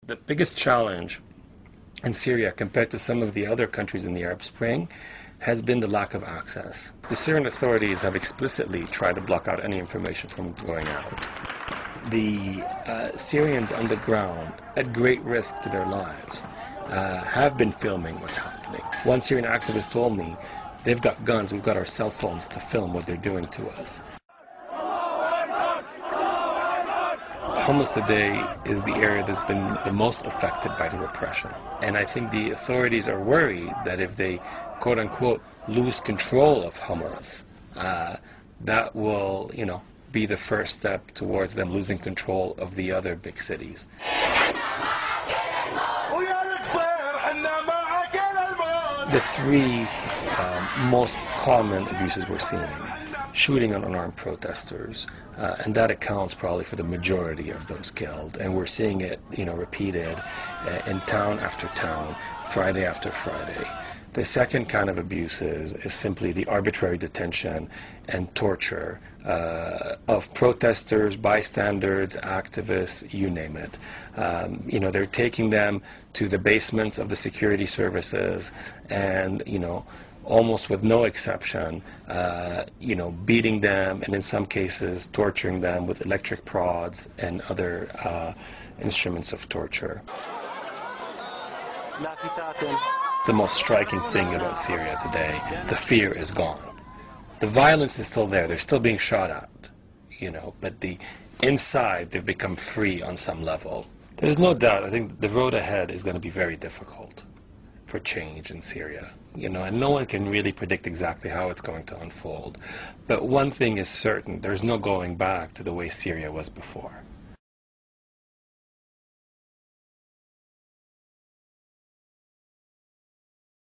The biggest challenge in Syria compared to some of the other countries in the Arab Spring has been the lack of access. The Syrian authorities have explicitly tried to block out any information from going out. The Syrians on the ground, at great risk to their lives, have been filming what's happening. One Syrian activist told me, they've got guns, we've got our cell phones to film what they're doing to us. Homs today is the area that's been the most affected by the repression. And I think the authorities are worried that if they, quote unquote, lose control of Homs, that will, be the first step towards them losing control of the other big cities. The three most common abuses we're seeing: shooting on unarmed protesters, and that accounts probably for the majority of those killed. And we're seeing it, repeated in town after town, Friday after Friday. The second kind of abuses is simply the arbitrary detention and torture of protesters, bystanders, activists, you name it. They're taking them to the basements of the security services and, almost with no exception, beating them and in some cases torturing them with electric prods and other instruments of torture. The most striking thing about Syria today, the fear is gone. The violence is still there, they're still being shot at, but the inside they've become free on some level. There's no doubt, I think the road ahead is going to be very difficult for change in Syria, and no one can really predict exactly how it's going to unfold. But one thing is certain, there's no going back to the way Syria was before.